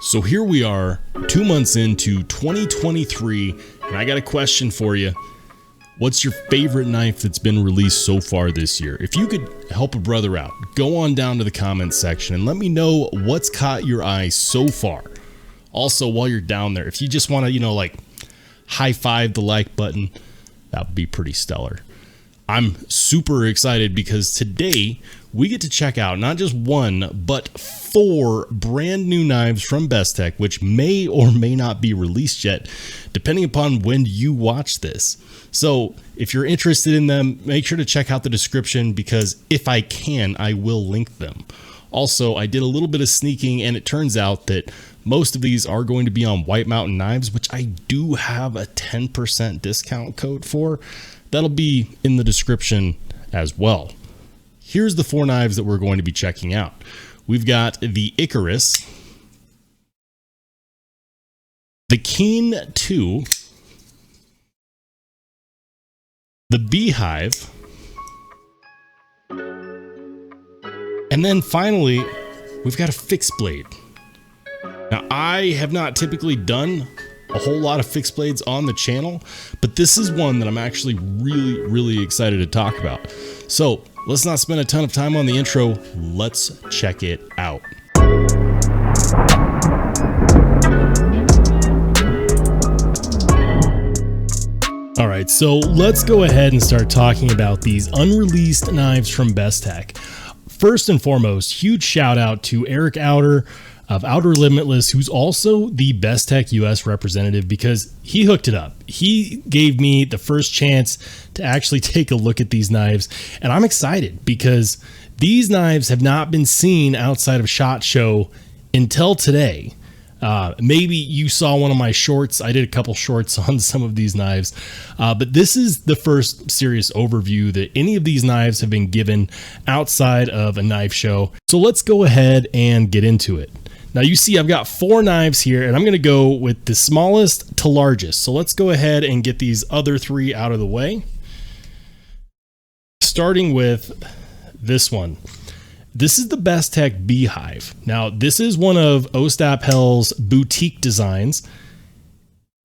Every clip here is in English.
So here we are, 2 months into 2023, and I got a question for you. What's your favorite knife that's been released so far this year? If you could help a brother out, go on down to the comments section and let me know what's caught your eye so far. Also, while you're down there, if you just want to, like high five the like button, that would be pretty stellar. I'm super excited because today we get to check out not just one, but 4 brand new knives from Bestech, which may or may not be released yet, depending upon when you watch this. So if you're interested in them, make sure to check out the description because if I can, I will link them. Also, I did a little bit of sneaking and it turns out that most of these are going to be on White Mountain Knives, which I do have a 10% discount code for. That'll be in the description as well. Here's the 4 knives that we're going to be checking out. We've got the Icarus, the Keen 2, the Beehive, and then finally, we've got a fixed blade. Now, I have not typically done a whole lot of fixed blades on the channel, but this is one that I'm actually really excited to talk about. So let's not spend a ton of time on the intro. Let's check it out. All right, so let's go ahead and start talking about these unreleased knives from Bestech. First and foremost, huge shout out to Eric Outer of Outer Limitless, who's also the Bestech US representative, because he hooked it up. He gave me the first chance to actually take a look at these knives, and I'm excited because these knives have not been seen outside of SHOT Show until today. Maybe you saw one of my shorts. I did a couple shorts on some of these knives, but this is the first serious overview that any of these knives have been given outside of a knife show. So let's go ahead and get into it. Now you see I've got 4 knives here and I'm going to go with the smallest to largest. So let's go ahead and get these other 3 out of the way. Starting with this one. This is the Bestech Beehive. Now this is one of Ostaphel's boutique designs.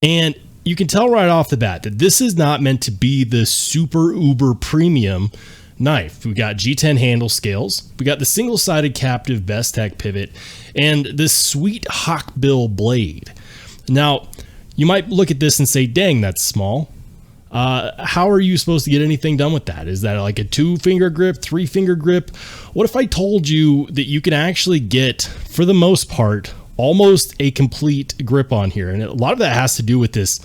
And you can tell right off the bat that this is not meant to be the super uber premium knife. We got G10 handle scales, we got the single-sided captive Bestech pivot, and this sweet hawkbill blade. Now, you might look at this and say, dang, that's small. How are you supposed to get anything done with that? Is that like a 2-finger grip, 3-finger grip? What if I told you that you can actually get, for the most part, almost a complete grip on here? And a lot of that has to do with this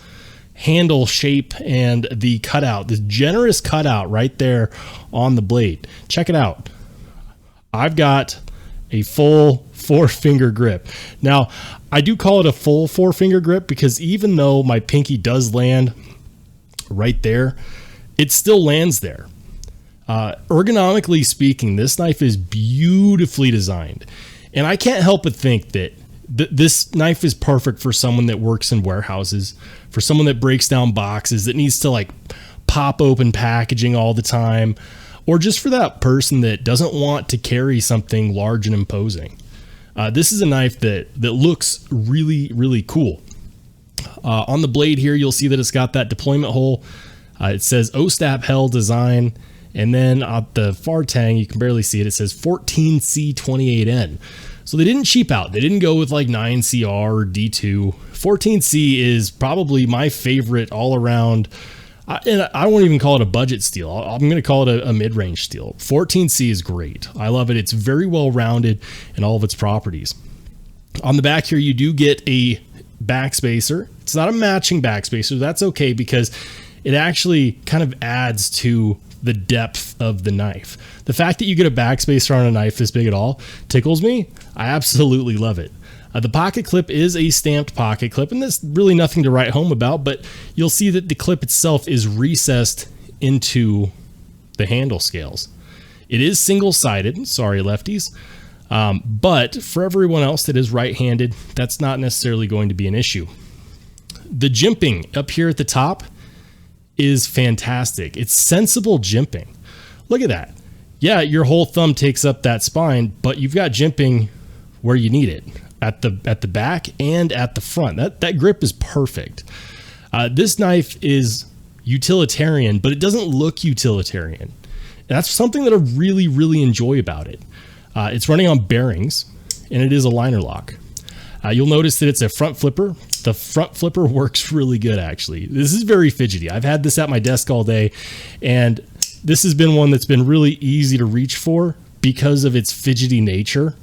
handle shape and the cutout, this generous cutout right there on the blade. Check it out. I've got a full 4-finger grip. Now, I do call it a full 4-finger grip because even though my pinky does land right there, it still lands there. Ergonomically speaking, this knife is beautifully designed. And I can't help but think that this knife is perfect for someone that works in warehouses, for someone that breaks down boxes, that needs to like pop open packaging all the time, or just for that person that doesn't want to carry something large and imposing. This is a knife that looks really cool. On the blade here, you'll see that it's got that deployment hole. It says Ostaphel design. And then at the far tang, you can barely see it. It says 14C28N. So they didn't cheap out. They didn't go with like 9CR or D2. 14C is probably my favorite all around. And I won't even call it a budget steel. I'm going to call it a mid-range steel. 14C is great. I love it. It's very well rounded in all of its properties. On the back here, you do get a backspacer. It's not a matching backspacer. That's okay because it actually kind of adds to the depth of the knife. The fact that you get a backspacer on a knife this big at all tickles me. I absolutely love it. The pocket clip is a stamped pocket clip, and there's really nothing to write home about, but you'll see that the clip itself is recessed into the handle scales. It is single-sided, sorry lefties, but for everyone else that is right-handed, that's not necessarily going to be an issue. The jimping up here at the top is fantastic. It's sensible jimping. Look at that. Yeah, your whole thumb takes up that spine, but you've got jimping where you need it. at the back and at the front. That grip is perfect. This knife is utilitarian, but it doesn't look utilitarian. And that's something that I really, really enjoy about it. It's running on bearings, and it is a liner lock. You'll notice that it's a front flipper. The front flipper works really good, actually. This is very fidgety. I've had this at my desk all day, and this has been one that's been really easy to reach for because of its fidgety nature.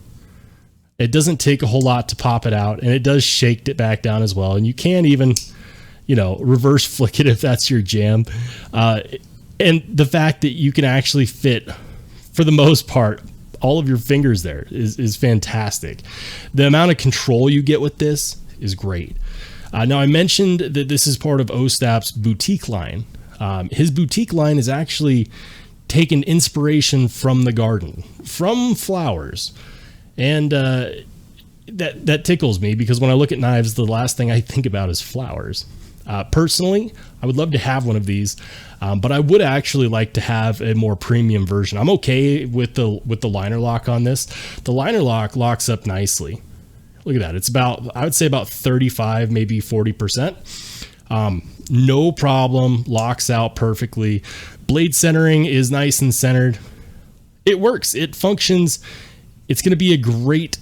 It doesn't take a whole lot to pop it out, and it does shake it back down as well. And you can even, you know, reverse flick it if that's your jam. And the fact that you can actually fit, for the most part, all of your fingers there is fantastic. The amount of control you get with this is great. Now, I mentioned that this is part of Ostap's boutique line. His boutique line is actually taken inspiration from the garden, from flowers. And that tickles me, because when I look at knives, the last thing I think about is flowers. Personally, I would love to have one of these, but I would actually like to have a more premium version. I'm okay with the liner lock on this. The liner lock locks up nicely. Look at that. It's about, I would say about 35, maybe 40%. No problem. Locks out perfectly. Blade centering is nice and centered. It works. It functions. It's going to be a great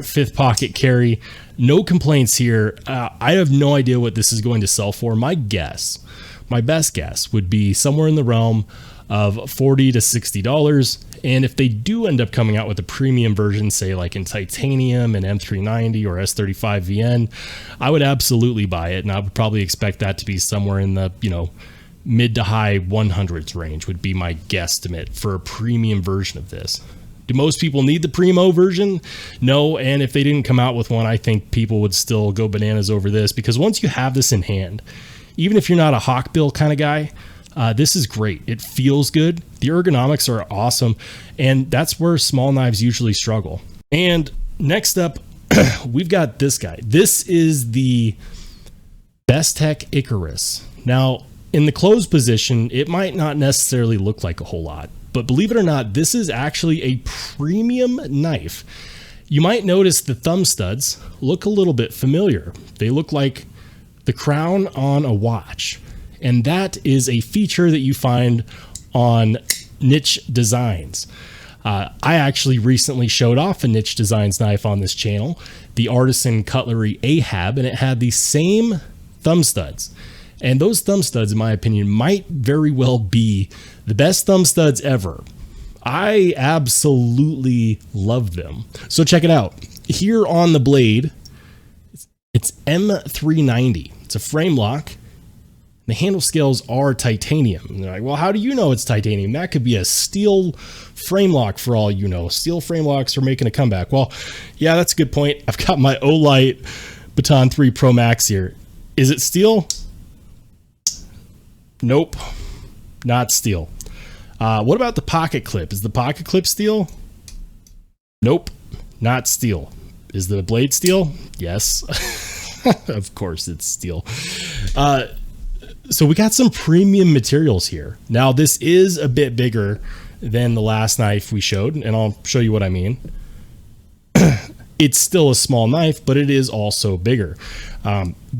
fifth pocket carry. No complaints here. I have no idea what this is going to sell for. My best guess would be somewhere in the realm of $40 to $60. And if they do end up coming out with a premium version, say like in titanium and M390 or S35 VN, I would absolutely buy it. And I would probably expect that to be somewhere in the, you know, mid to high 100s range would be my guesstimate for a premium version of this. Do most people need the Primo version? No, and if they didn't come out with one, I think people would still go bananas over this, because once you have this in hand, even if you're not a hawkbill kind of guy, this is great. It feels good. The ergonomics are awesome, and that's where small knives usually struggle. And next up, we've got this guy. This is the Bestech Icarus. Now, in the closed position, it might not necessarily look like a whole lot, but believe it or not, this is actually a premium knife. You might notice the thumb studs look a little bit familiar. They look like the crown on a watch. And that is a feature that you find on Niche Designs. I actually recently showed off a Niche Designs knife on this channel, the Artisan Cutlery Ahab, and it had the same thumb studs. And those thumb studs, in my opinion, might very well be the best thumb studs ever. I absolutely love them. So check it out. Here on the blade, it's M390. It's a frame lock. The handle scales are titanium. And they're like, well, how do you know it's titanium? That could be a steel frame lock for all you know. Steel frame locks are making a comeback. Well, yeah, that's a good point. I've got my Olight Baton 3 Pro Max here. Is it steel? Nope, not steel. What about the pocket clip? Is the pocket clip steel? Nope, not steel. Is the blade steel? Yes. Of course it's steel. So we got some premium materials here. Now this is a bit bigger than the last knife we showed, and I'll show you what I mean. It's still a small knife, but it is also bigger.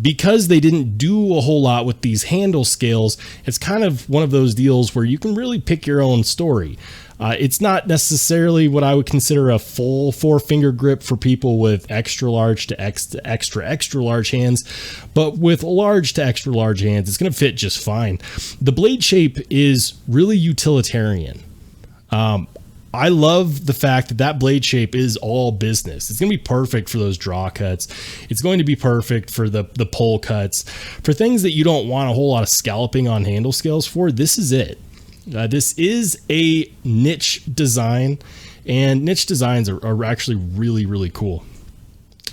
Because they didn't do a whole lot with these handle scales, it's kind of one of those deals where you can really pick your own story. It's not necessarily what I would consider a full 4-finger grip for people with extra large to extra large hands, but with large to extra large hands, it's going to fit just fine. The blade shape is really utilitarian. I love the fact that that blade shape is all business. It's going to be perfect for those draw cuts. It's going to be perfect for the pull cuts. For things that you don't want a whole lot of scalloping on handle scales for, this is it. This is a niche design, and niche designs are actually really, really cool.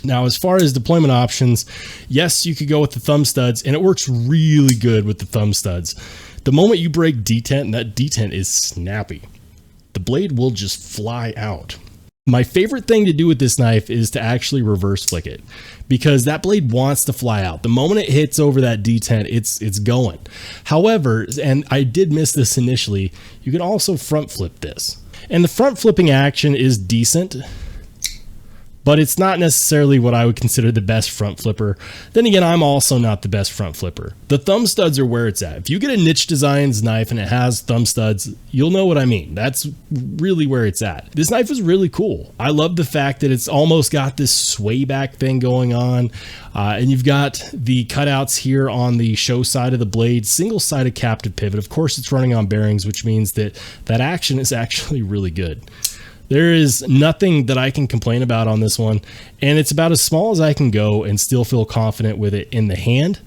Now, as far as deployment options, yes, you could go with the thumb studs, and it works really good with the thumb studs. The moment you break detent, that detent is snappy. The blade will just fly out. My favorite thing to do with this knife is to actually reverse flick it, because that blade wants to fly out. The moment it hits over that detent, it's going. However, and I did miss this initially, you can also front flip this. And the front flipping action is decent, but it's not necessarily what I would consider the best front flipper. Then again, I'm also not the best front flipper. The thumb studs are where it's at. If you get a niche designs knife and it has thumb studs, you'll know what I mean. That's really where it's at. This knife is really cool. I love the fact that it's almost got this sway back thing going on. And you've got the cutouts here on the show side of the blade, single-sided captive pivot. Of course, it's running on bearings, which means that action is actually really good. There is nothing that I can complain about on this one, and it's about as small as I can go and still feel confident with it in the hand.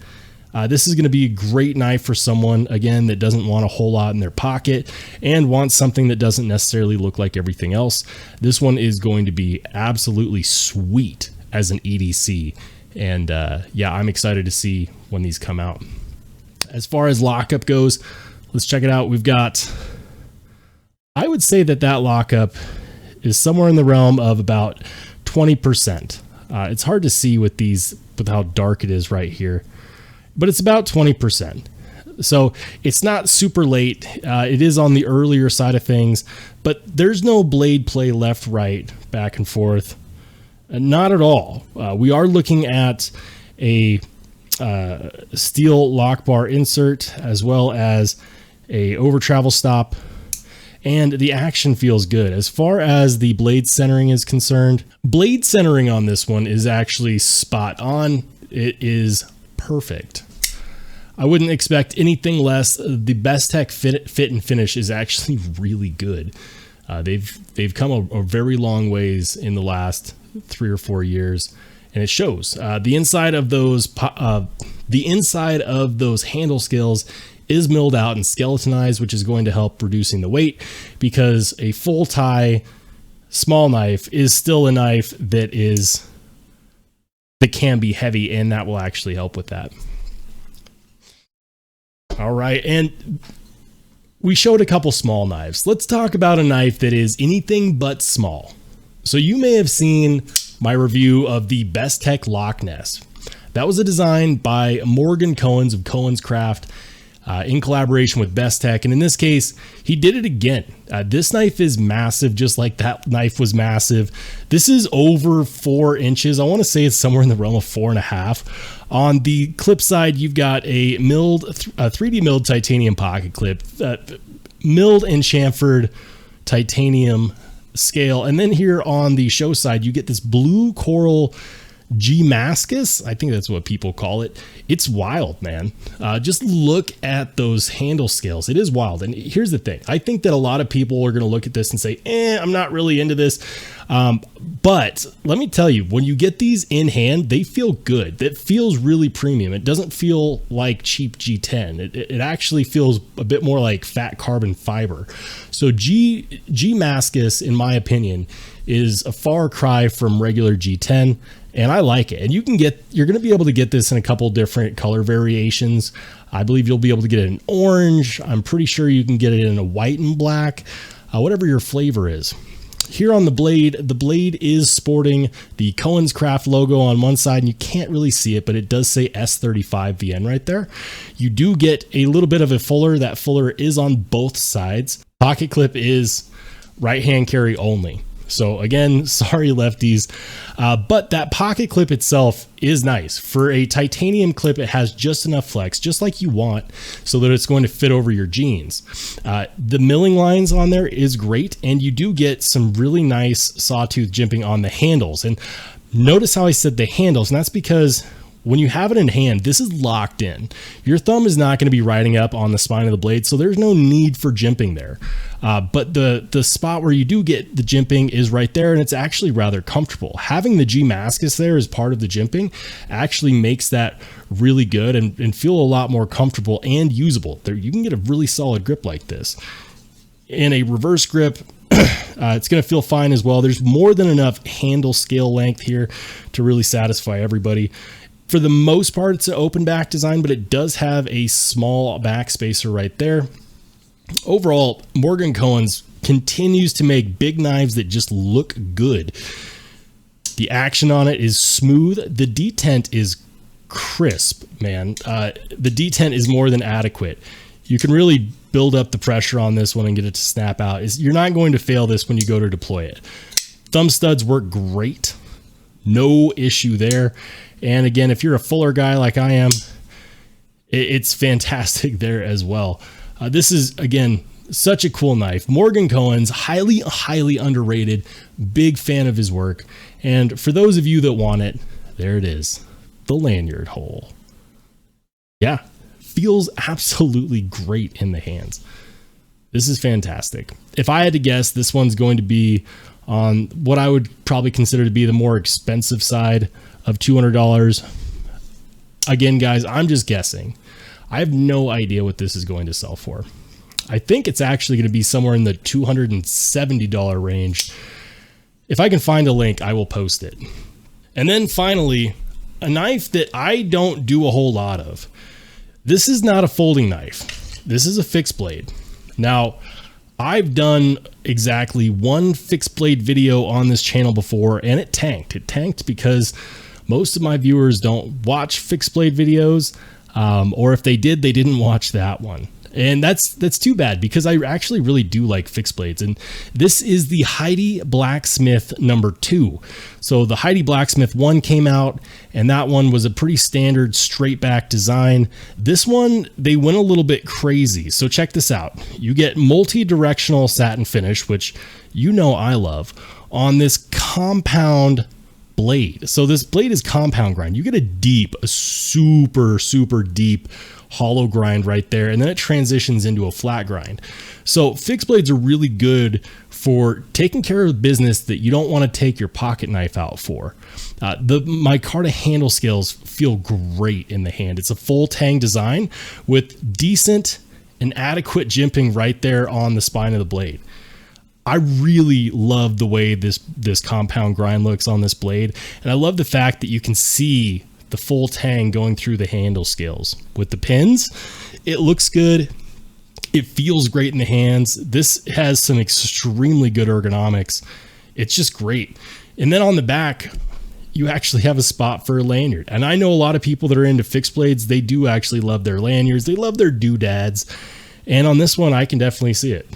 This is going to be a great knife for someone, again, that doesn't want a whole lot in their pocket and wants something that doesn't necessarily look like everything else. This one is going to be absolutely sweet as an EDC, and yeah, I'm excited to see when these come out. As far as lockup goes, let's check it out. We've got, I would say that lockup is somewhere in the realm of about 20%. It's hard to see with these, with how dark it is right here, but it's about 20%. So it's not super late. It is on the earlier side of things, but there's no blade play left, right, back and forth. Not at all. We are looking at a steel lock bar insert, as well as a over travel stop, and the action feels good. As far as the blade centering is concerned, blade centering on this one is actually spot on. It is perfect. I wouldn't expect anything less. The Bestech fit and finish is actually really good. They've come a very long ways in the last 3 or 4 years, and it shows. The inside of those handle scales is milled out and skeletonized, which is going to help reducing the weight, because a full tie small knife is still a knife that can be heavy, and that will actually help with that. All right, and we showed a couple small knives. Let's talk about a knife that is anything but small. So you may have seen my review of the Bestech Loch Ness. That was a design by Morgan Cohens of Cohen's Craft, in collaboration with Bestech, and in this case, he did it again. This knife is massive, just like that knife was massive. This is over 4 inches. I want to say it's somewhere in the realm of 4.5. On the clip side, you've got a 3D milled titanium pocket clip, milled and chamfered titanium scale, and then here on the show side, you get this blue coral G-Mascus, I think that's what people call it. It's wild, man. Just look at those handle scales. It is wild. And here's the thing. I think that a lot of people are going to look at this and say, I'm not really into this. But let me tell you, when you get these in hand, they feel good. It feels really premium. It doesn't feel like cheap G10. It actually feels a bit more like fat carbon fiber. So G-Mascus, in my opinion, is a far cry from regular G10. And I like it. And you're going to be able to get this in a couple different color variations. I believe you'll be able to get it in orange. I'm pretty sure you can get it in a white and black, whatever your flavor is. Here on the blade is sporting the Cohen's Craft logo on one side, and you can't really see it, but it does say S35VN right there. You do get a little bit of a fuller. That fuller is on both sides. Pocket clip is right hand carry only. So again, sorry lefties, but that pocket clip itself is nice. For a titanium clip, it has just enough flex, just like you want, so that it's going to fit over your jeans. The milling lines on there is great, and you do get some really nice sawtooth jimping on the handles. And notice how I said the handles, and that's because when you have it in hand, this is locked in. Your thumb is not going to be riding up on the spine of the blade, so there's no need for jimping there. But the spot where you do get the jimping is right there, and it's actually rather comfortable. Having the G-Mascus there as part of the jimping actually makes that really good and feel a lot more comfortable and usable. There, you can get a really solid grip like this. In a reverse grip, it's going to feel fine as well. There's more than enough handle scale length here to really satisfy everybody. For the most part, it's an open back design, but it does have a small back spacer right there. Overall, Morgan Cohens continues to make big knives that just look good. The action on it is smooth. The detent is crisp, man. The detent is more than adequate. You can really build up the pressure on this one and get it to snap out. You're not going to fail this when you go to deploy it. Thumb studs work great. No issue there. And again, if you're a fuller guy like I am, it's fantastic there as well. This is, again, such a cool knife. Morgan Cohen's highly underrated. Big fan of his work. And for those of you that want it, there it is, the lanyard hole. Yeah, feels absolutely great in the hands. This is fantastic. If I had to guess, this one's going to be on what I would probably consider to be the more expensive side of $200. Again, guys, I'm just guessing. I have no idea what this is going to sell for. I think it's actually going to be somewhere in the $270 range. If I can find a link, I will post it. And then finally, a knife that I don't do a whole lot of. This is not a folding knife. This is a fixed blade. Now, I've done exactly one fixed blade video on this channel before, and it tanked. It tanked because most of my viewers don't watch fixed blade videos, or if they did, they didn't watch that one. And that's too bad, because I actually really do like fixed blades. And this is the Heidi Blacksmith #2. So the Heidi Blacksmith 1 came out, and that one was a pretty standard straight back design. This one, they went a little bit crazy. So check this out. You get multi-directional satin finish, which you know I love, on this compound blade. So this blade is compound grind. You get a super deep hollow grind right there, and then it transitions into a flat grind. So fixed blades are really good for taking care of business that you don't want to take your pocket knife out for. The micarta handle scales feel great in the hand. It's a full tang design with decent and adequate jimping right there on the spine of the blade. I really love the way this compound grind looks on this blade, and I love the fact that you can see the full tang going through the handle scales. With the pins, it looks good. It feels great in the hands. This has some extremely good ergonomics. It's just great. And then on the back, you actually have a spot for a lanyard. And I know a lot of people that are into fixed blades, they do actually love their lanyards. They love their doodads. And on this one, I can definitely see it.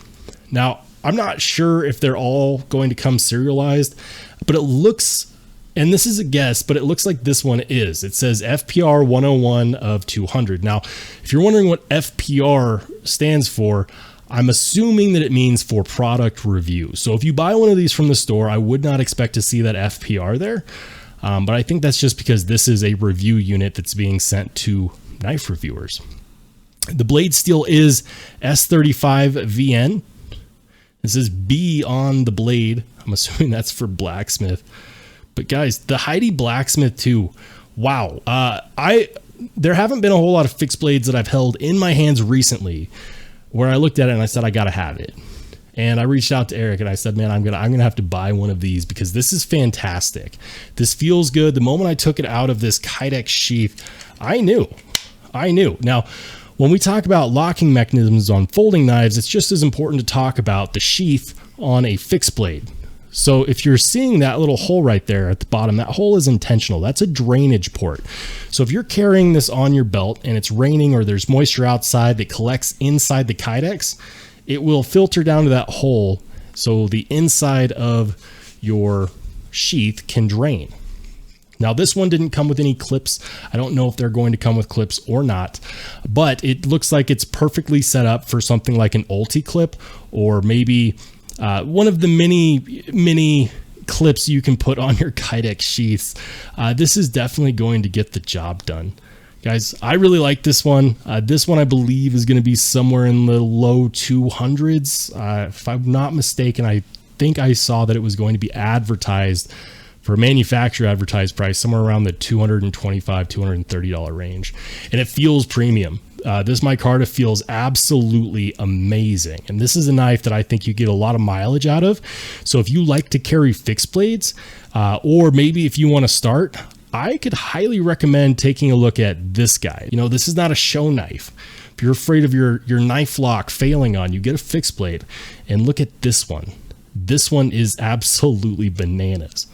Now, I'm not sure if they're all going to come serialized, but it looks, and this is a guess, but it looks like this one is. It says FPR 101 of 200. Now, if you're wondering what FPR stands for, I'm assuming that it means for product review. So if you buy one of these from the store, I would not expect to see that FPR there. But I think that's just because this is a review unit that's being sent to knife reviewers. The blade steel is S35 VN. It says B on the blade. I'm assuming that's for blacksmith. But guys, the Heidi Blacksmith 2, wow. There haven't been a whole lot of fixed blades that I've held in my hands recently where I looked at it and I said, I gotta have it. And I reached out to Eric and I said, man, I'm gonna have to buy one of these because this is fantastic. This feels good. The moment I took it out of this Kydex sheath, I knew. Now, when we talk about locking mechanisms on folding knives, it's just as important to talk about the sheath on a fixed blade. So if you're seeing that little hole right there at the bottom, that hole is intentional. That's a drainage port. So if you're carrying this on your belt and it's raining or there's moisture outside that collects inside the Kydex, it will filter down to that hole so the inside of your sheath can drain. Now, this one didn't come with any clips. I don't know if they're going to come with clips or not, but it looks like it's perfectly set up for something like an ulti clip or maybe one of the mini clips you can put on your Kydex sheaths. This is definitely going to get the job done. Guys, I really like this one. This one I believe is going to be somewhere in the low 200s. If I'm not mistaken, I think I saw that it was going to be advertised for a manufacturer advertised price somewhere around the $225, $230 range. And it feels premium. This micarta feels absolutely amazing. And this is a knife that I think you get a lot of mileage out of. So if you like to carry fixed blades, or maybe if you want to start, I could highly recommend taking a look at this guy. You know, this is not a show knife. If you're afraid of your knife lock failing on you, get a fixed blade and look at this one. This one is absolutely bananas.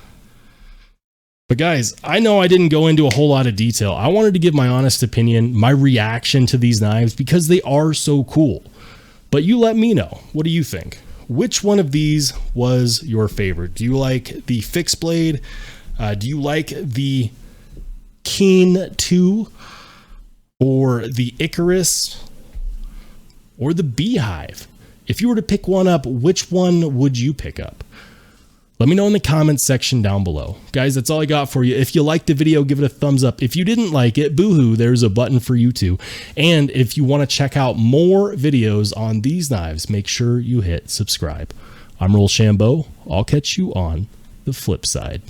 But guys, I know I didn't go into a whole lot of detail. I wanted to give my honest opinion, my reaction to these knives because they are so cool. But you let me know. What do you think? Which one of these was your favorite? Do you like the fixed blade? Do you like the Keen 2 or the Icarus or the Beehive? If you were to pick one up, which one would you pick up? Let me know in the comments section down below. Guys, that's all I got for you. If you liked the video, give it a thumbs up. If you didn't like it, boo-hoo, there's a button for you too. And if you want to check out more videos on these knives, make sure you hit subscribe. I'm Rollshambo. I'll catch you on the flip side.